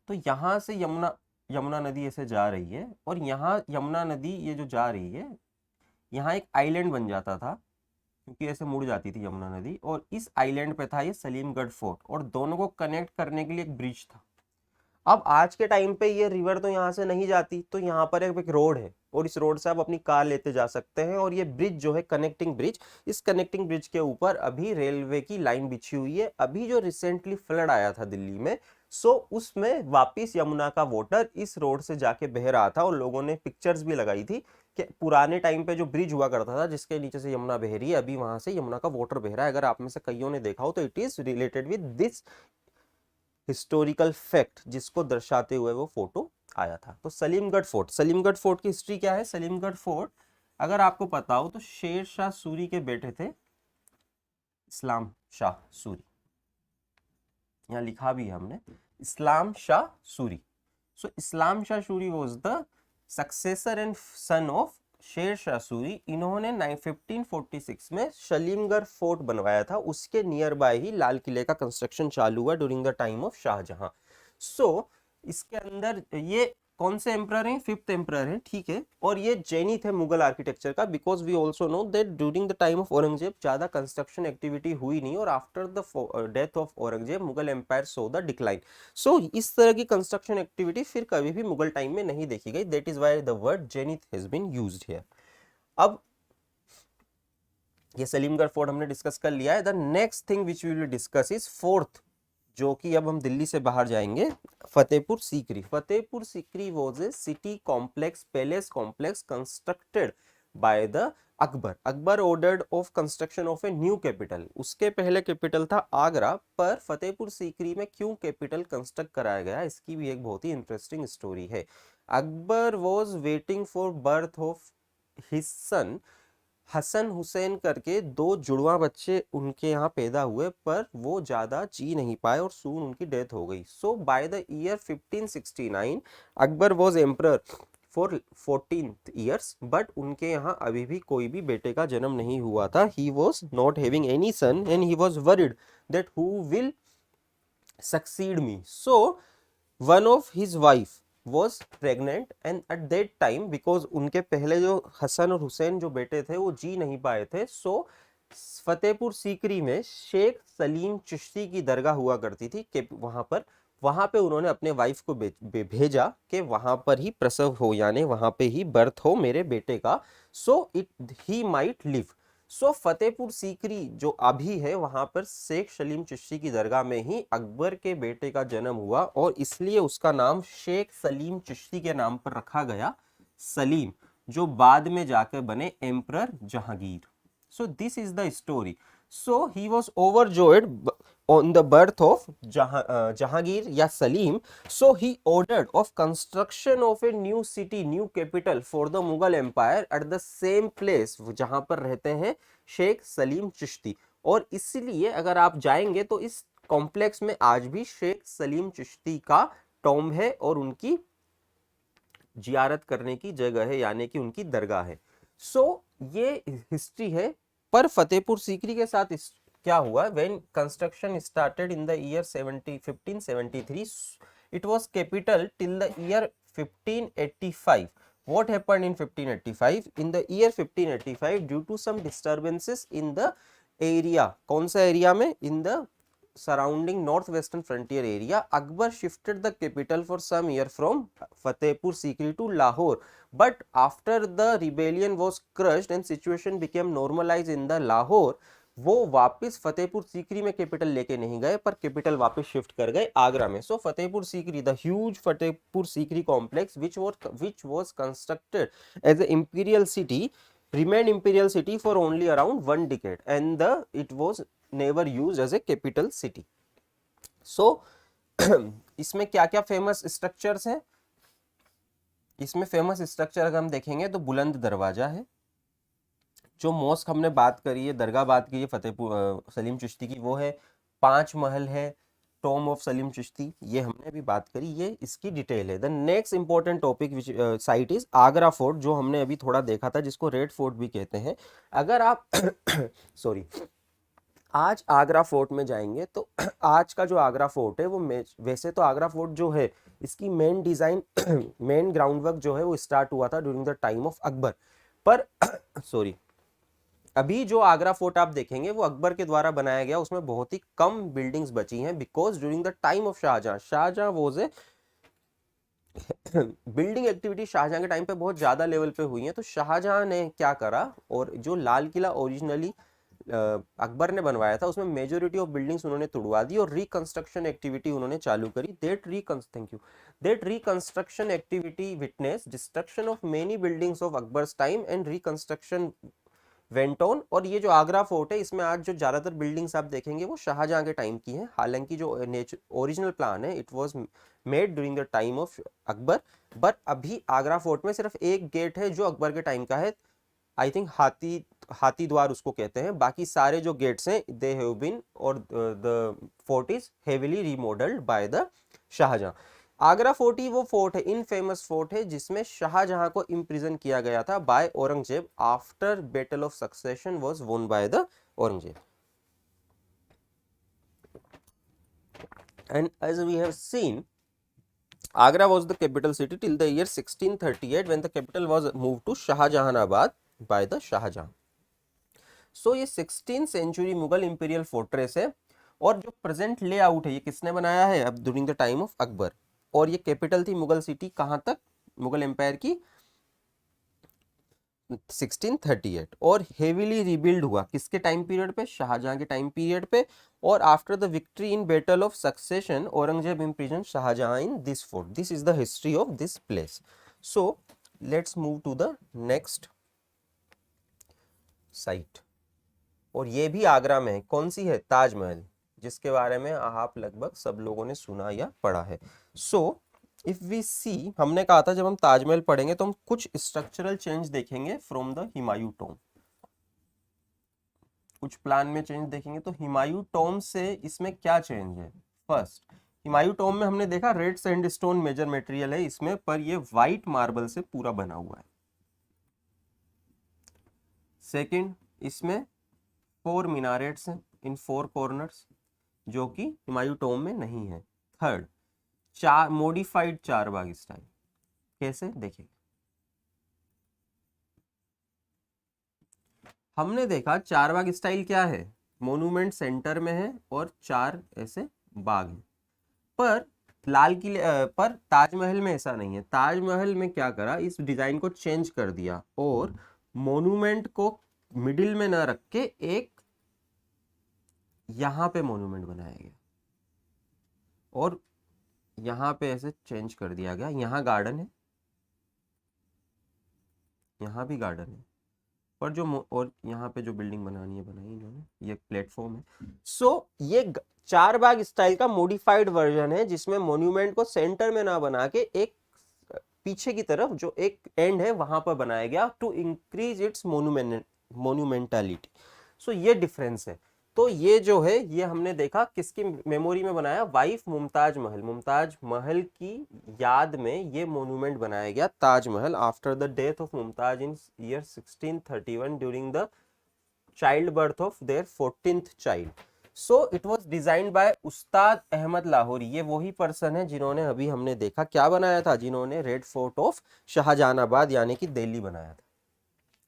तो यहां से यमुना नदी ऐसे जा रही है, और यहाँ यमुना नदी ये जो जा रही है, यहाँ एक आइलैंड बन जाता था क्योंकि ऐसे मुड़ जाती थी यमुना नदी, और इस आइलैंड पे था ये सलीमगढ़ फोर्ट, और दोनों को कनेक्ट करने के लिए एक ब्रिज था। अब आज के टाइम पे ये रिवर तो यहाँ से नहीं जाती, तो यहाँ पर एक रोड है और इस रोड से आप अपनी कार लेते जा सकते हैं, और ये ब्रिज जो है कनेक्टिंग ब्रिज, इस कनेक्टिंग ब्रिज के ऊपर अभी रेलवे की लाइन बिछी हुई है। अभी जो रिसेंटली फ्लड आया था दिल्ली में, सो उसमें वापिस यमुना का वाटर इस रोड से जाके बह रहा था, और लोगों ने पिक्चर्स भी लगाई थी कि पुराने टाइम पे जो ब्रिज हुआ करता था जिसके नीचे से यमुना बह रही है, अभी वहां से यमुना का वाटर बह रहा है। अगर आप में से कईयों ने देखा हो तो it is related with this historical fact जिसको दर्शाते हुए वो फोटो आया था। तो सलीमगढ़ फोर्ट, सलीमगढ़ फोर्ट की हिस्ट्री क्या है? सलीमगढ़ फोर्ट अगर आपको पता हो तो शेर शाह सूरी के बेटे थे इस्लाम शाह सूरी, यहाँ लिखा भी है हमने Islam Shah Suri. So Islam Shah Suri was the successor and son of Sher Shah Suri. इन्होंने 1546 में सलीमगढ़ फोर्ट बनवाया था, उसके नियर बाय ही लाल किले का कंस्ट्रक्शन चालू हुआ during the time of Shah Jahan. So इसके अंदर ये कौन से एम्परर हैं? 5th एम्परर हैं, ठीक है, और ये जेनिथ है मुगल आर्किटेक्चर का, because we also know that during the time of Aurangzeb ज्यादा कंस्ट्रक्शन एक्टिविटी हुई नहीं, और after the death of Aurangzeb Mughal empire saw the decline. So इस तरह की कंस्ट्रक्शन एक्टिविटी फिर कभी भी मुगल टाइम में नहीं देखी गई, that is why the word zenith has been used here. अब ये सलीमगढ़ फोर्ट हमने डिस्कस कर लिया है। The next thing which we will discuss is fourth, जो कि अब हम दिल्ली से बाहर जाएंगे, Fatehpur Sikri. Fatehpur Sikri was a city complex, palace complex constructed by the Akbar. Akbar ordered of construction of a new capital. उसके पहले कैपिटल था आगरा, पर फतेहपुर सीकरी में क्यों कैपिटल कंस्ट्रक्ट कराया गया, इसकी भी एक बहुत ही इंटरेस्टिंग स्टोरी है। Akbar was waiting for birth of his son Hasan Hussain करके, दो जुड़वा बच्चे उनके यहाँ पैदा हुए, पर वो ज्यादा जी नहीं पाए और सून उनकी डेथ हो गई। So by the year 1569 Akbar was emperor for 14 years, but उनके यहाँ अभी भी कोई भी बेटे का जन्म नहीं हुआ था। He was not having any son and he was worried that who will succeed me. So one of his wife was pregnant and at that time because उनके पहले जो हसन और हुसैन जो बेटे थे वो जी नहीं पाए थे, सो फतेहपुर सीकरी में शेख सलीम चिश्ती की दरगाह हुआ करती थी कि वहां पे उन्होंने अपने वाइफ को भेजा कि वहां पर ही प्रसव हो, यानी वहां पे ही बर्थ हो मेरे बेटे का, so it he might live. So Fatehpur Sikri जो अभी है वहां पर शेख सलीम चिश्ती की दरगाह में ही अकबर के बेटे का जन्म हुआ, और इसलिए उसका नाम शेख सलीम चिश्ती के नाम पर रखा गया, सलीम, जो बाद में जाकर बने emperor Jahangir. So this is the story. So he was overjoyed on the birth of Jahangir या Salim, so he ordered of construction of a new city, new capital for the Mughal Empire at the same place जहां पर रहते हैं शेख सलीम चिश्ती। और इसलिए अगर आप जाएंगे तो इस कॉम्प्लेक्स में आज भी शेख सलीम चिश्ती का टॉम्ब है और उनकी जियारत करने की जगह है, यानी कि उनकी दरगाह है। सो ये हिस्ट्री है। पर फतेहपुर सीकरी के साथ क्या हुआ, when construction started in the year 1573, it was capital till the year 1585 What happened in 1585? In the year 1585, due to some disturbances in the area, कौन सा एरिया में? In the surrounding northwestern frontier area, Akbar shifted the capital for some year from Fatehpur Sikri to Lahore. But after the rebellion was crushed and situation became normalized in the Lahore, वो वापस फतेहपुर सीकरी में capital लेके नहीं गए, पर capital वापस shift कर गए आगरा में. So Fatehpur Sikri, the huge Fatehpur Sikri complex which was constructed as an imperial city, remained imperial city for only around 1 decade, and it was never used as a capital city. So इसमें क्या क्या फेमस स्ट्रक्चर्स हैं? इसमें famous structure अगर हम देखेंगे तो बुलंद दरवाजा है, जो मॉस्क हमने बात करी है, दरगाह बात की है फतेहपुर सलीम चिश्ती की, वो है. 5 महल है, टॉम ऑफ सलीम चिश्ती, ये हमने अभी बात करी, ये इसकी डिटेल है. The next important topic which site is Agra fort, जो हमने अभी थोड़ा देखा था, जिसको रेड फोर्ट भी कहते हैं. अगर आप सॉरी आज आगरा फोर्ट में जाएंगे तो आज का जो आगरा फोर्ट है वो वैसे तो आगरा फोर्ट जो है इसकी main design main ground work जो है वो स्टार्ट हुआ था during the time of Akbar, पर सॉरी अभी जो आगरा फोर्ट आप देखेंगे वो अकबर के द्वारा बनाया गया, उसमें बहुत ही कम बिल्डिंग्स बची हैं, because during the time of Shahjahan was a building activity Shahjahan के टाइम पे बहुत ज्यादा लेवल पे हुई है. तो शाहजहां ने क्या करा, और जो लाल किला ओरिजिनली अकबर ने बनवाया था उसमें मेजोरिटी ऑफ बिल्डिंग्स उन्होंने तोड़वा दी और रिकंस्ट्रक्शन एक्टिविटी उन्होंने चालू करी. That reconstruction activity witness destruction of many buildings of Akbar's time and reconstruction went on. और ये जो आगरा फोर्ट है इसमें आज जो ज्यादातर बिल्डिंग्स आप देखेंगे वो शाहजहां के टाइम की हैं, हालांकि जो ओरिजिनल प्लान है it was made during the time of Akbar. But अभी आगरा फोर्ट में सिर्फ एक गेट है जो अकबर के टाइम का है, आई थिंक हाथी द्वार उसको कहते हैं. बाकी सारे जो गेट्स हैं दे हैव बीन, और the fort is heavily remodelled by the Shah Jahan. Agra fort ही वो फोर्ट है, इनफेमस फोर्ट है, जिसमें शाहजहां को इम्प्रिजन किया गया था by Aurangzeb after battle of succession was won by the Aurangzeb. And as we have seen, Agra was the capital city till the year 1638 when the capital was moved to Shahjahanabad by the Shahjahan. So ये 16th century Mughal imperial fortress है, और जो present layout है ये किसने बनाया है? अब during the time of Akbar. और ये कैपिटल थी मुगल सिटी कहाँ तक? मुगल एम्पायर की 1638, और हेवीली रिबिल्ड हुआ किसके टाइम पीरियड पे? शाहजहां के टाइम पीरियड पे. और after the victory in battle of succession Aurangzeb imprison Shahjahan in this fort. This is the history of this place. So let's move to the next site, और ये भी आगरा में है. कौन सी है? ताजमहल, जिसके बारे में आप लगभग सब लोगों ने सुना या पढ़ा है. सो इफ वी सी, हमने कहा था जब हम ताजमहल पढ़ेंगे तो हम कुछ स्ट्रक्चरल चेंज देखेंगे फ्रॉम द हुमायूं टॉम्ब, कुछ प्लान में चेंज देखेंगे. तो हुमायूं टॉम्ब से इसमें क्या चेंज है? फर्स्ट, हुमायूं टॉम्ब में हमने देखा रेड सैंडस्टोन मेजर मटेरियल है इसमें, पर ये व्हाइट मार्बल से पूरा बना हुआ है. सेकंड, इसमें 4 मिनारेट्स हैं इन 4 कॉर्नर्स, जो कि हुमायूं टॉम्ब में नहीं है. Third, modified Charbagh style. कैसे? देखिए, हमने देखा चारबाग स्टाइल क्या है, मोन्यूमेंट सेंटर में है और 4 ऐसे बाग हैं. पर लाल किले पर ताजमहल में ऐसा नहीं है. ताजमहल में क्या करा, इस डिजाइन को चेंज कर दिया और मोन्यूमेंट को मिडिल में ना रख के एक यहां पे मोन्यूमेंट बनाया गया, और यहां पे ऐसे चेंज कर दिया गया. यहां गार्डन है, यहां भी गार्डन है, पर जो और यहाँ पे जो बिल्डिंग बनानी है बनाई इन्होंने, ये प्लेटफॉर्म है. सो ये चारबाग स्टाइल का मॉडिफाइड वर्जन है, जिसमें मॉन्यूमेंट को सेंटर में ना बना के एक पीछे की तरफ जो एक एंड है वहां पर बनाया गया टू इंक्रीज इट्स मोन्यूमेंटालिटी. सो ये डिफरेंस है. तो ये जो है ये हमने देखा किसकी मेमोरी में बनाया? वाइफ मुमताज महल की याद में ये मोन्यूमेंट बनाया गया Taj Mahal after the death of Mumtaz in year 1631 during the child birth of their 14th child. So it was designed bye उस्ताद अहमद लाहौरी। ये वही पर्सन है जिन्होंने अभी हमने देखा क्या बनाया था, जिन्होंने रेड फोर्ट ऑफ शाहजहानाबाद यानी कि दिल्ली बनाया था।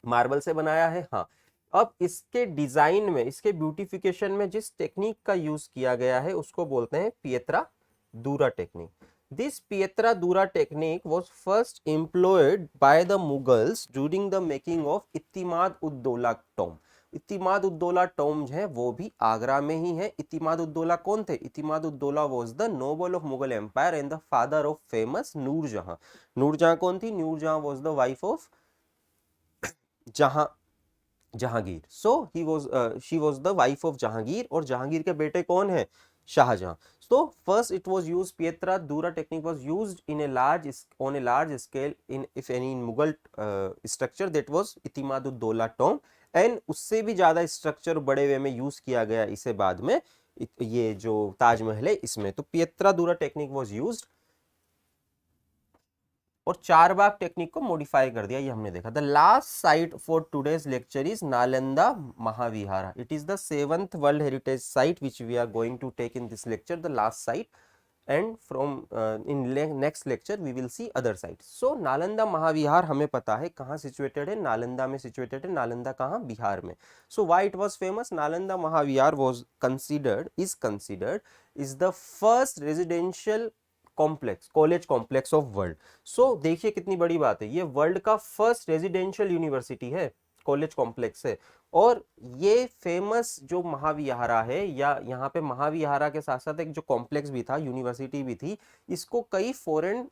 मार्बल से बनाया है, हाँ। अब इसके डिजाइन में, इसके ब्यूटिफिकेशन में जिस टेक्निक का यूज किया गया है उसको बोलते हैं पिएत्रा दूरा टेक्निक। दिस पिएत्रा दूरा technique was first employed by the Mughals during the making of Itimad Uddaula tomb. Itimad Uddaula tomb है वो भी आगरा में ही है। इत्तिमाद उद्दौला कौन थे? Itimad Uddaula was the noble of Mughal empire and the father of famous Nur Jahan. Nur Jahan कौन थी? Nur Jahan was the wife of Jahan Jahangir. So he was she was the wife of Jahangir, और जहांगीर के बेटे कौन है? Shahjahan. So first it was used, Pietra Dura technique was used in a on a large scale in, if any, in Mughal structure, that was इतिमाद-उद-दौला tomb, and उससे भी ज्यादा structure बड़े वे में यूज किया गया इसे बाद में, ये जो ताजमहल है इसमें। तो पिएत्रा दूरा टेक्निक वाज यूज्ड, और चार बाग टेक्निक को मॉडिफाई कर दिया, ये हमने देखा। The last site for today's lecture is Nalanda Mahavihara. It is the 7th world heritage site which we are going to take in this lecture, the last site, and from in next lecture we will see other site. So Nalanda Mahavihara हमें पता है कहाँ situated है, नालंदा में situated है। नालंदा कहाँ? बिहार में। So why it was famous? Nalanda Mahavihara was considered is the first residential complex, college complex of world. So देखिए कितनी बड़ी बात है, ये वर्ल्ड का फर्स्ट रेजिडेंशियल यूनिवर्सिटी है, कॉलेज कॉम्प्लेक्स है। और ये फेमस जो महाविहारा है, या यहाँ पे महाविहारा के साथ साथ एक जो कॉम्प्लेक्स भी था, यूनिवर्सिटी भी थी, इसको कई फॉरेन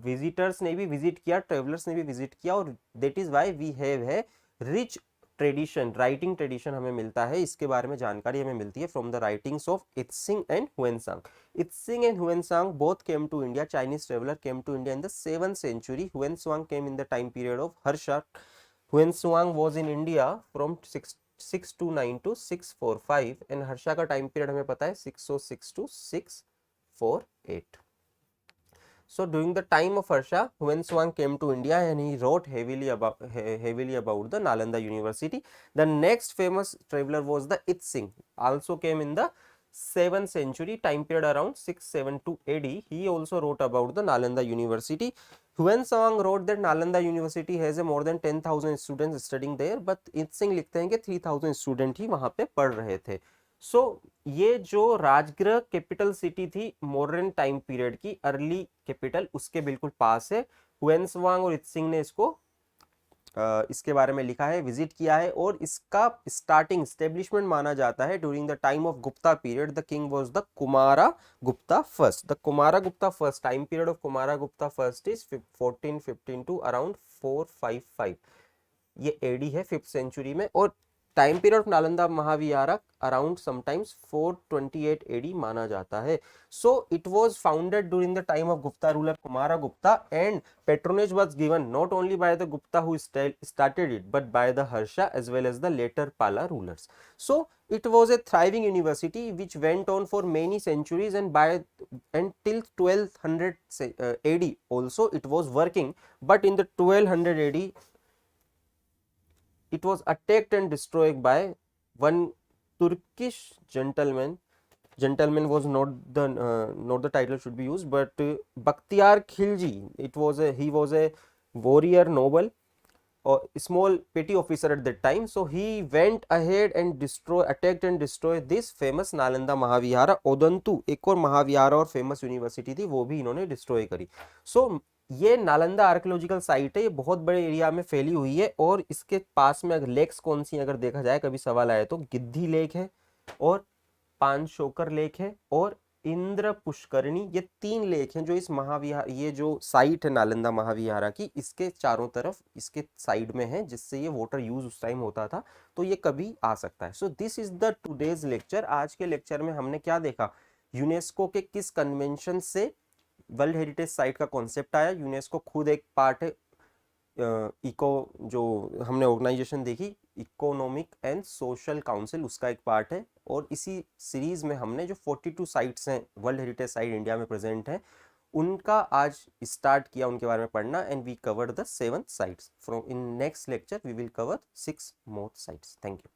विजिटर्स ने भी विजिट किया, ट्रेवलर्स ने भी विजिट किया, और that is why we have है रिच ट्रेडिशन, राइटिंग ट्रेडिशन हमें मिलता है, इसके बारे में जानकारी हमें मिलती है from the writings of Itsing and Hiuen Tsang. Itsing and Hiuen Tsang both came to India, Chinese traveler came to India in the 7th century. Huenswang came in the time period of Harsha. Huenswang was in India from 629 to 645, and Harsha का time period हमें पता है 606 to 648. So during the time of Harsha, Huenswang came to India and he wrote heavily about the Nalanda University. The next famous traveler was the Itzing, also came in the 7th century, time period around 672 AD. He also wrote about the Nalanda University. Huenswang wrote that Nalanda University has a more than 10,000 students studying there, but Itzing लिखते हैं कि 3,000 student ही वहाँ पे पढ़ रहे थे। सो ये जो राजगृह कैपिटल सिटी थी मॉडर्न टाइम पीरियड की, अर्ली कैपिटल, उसके बिल्कुल पास है। हुएनत्सांग और इत्सिंग ने इसको इसके बारे में लिखा है, विजिट किया है, और इसका स्टार्टिंग स्टेब्लिशमेंट माना जाता है during the time of Gupta period. The king was the Kumara Gupta first. The Kumara Gupta first, time period of Kumara Gupta first is 1415 to around 455, ये एडी है 5th सेंचुरी में। और time period of Nalanda Mahavihara around sometimes 428 AD माना जाता है। So it was founded during the time of Gupta ruler Kumara Gupta, and patronage was given not only by the Gupta who started it, but by the Harsha as well as the later Pala rulers. So it was a thriving university which went on for many centuries, and till 1200 AD also it was working, but in the 1200 AD it was attacked and destroyed by one Turkish gentleman. Gentleman was not the title should be used, but Bakhtiyar Khilji. He was a warrior noble or small petty officer at that time. So he went ahead and attacked and destroyed this famous Nalanda Mahavihara. ओदंतु एक और महाविहारा और famous university थी, वो भी इन्होंने destroy करी। सो ये Nalanda archaeological site है, ये बहुत बड़े एरिया में फैली हुई है, और इसके पास में अगर लेक्स कौन सी अगर देखा जाए, कभी सवाल आए तो गिद्धी लेक है, और पानशोकर लेक है, और इंद्र पुष्करणी, ये 3 लेक हैं जो इस महाविहार, ये जो साइट है नालंदा महाविहारा की, इसके चारों तरफ इसके साइड में है, जिससे ये वाटर यूज उस टाइम होता था, तो ये कभी आ सकता है। So this is the today's lecture. आज के लेक्चर में हमने क्या देखा, यूनेस्को के किस कन्वेंशन से वर्ल्ड हेरिटेज साइट का कॉन्सेप्ट आया। यूनेस्को खुद एक पार्ट है, इको जो हमने ऑर्गेनाइजेशन देखी, इकोनॉमिक एंड सोशल काउंसिल, उसका एक पार्ट है। और इसी सीरीज में हमने जो 42 साइट्स हैं वर्ल्ड हेरिटेज साइट इंडिया में प्रेजेंट हैं, उनका आज स्टार्ट किया उनके बारे में पढ़ना, and we covered the 7 sites. From in next lecture we will cover 6 more sites. Thank you.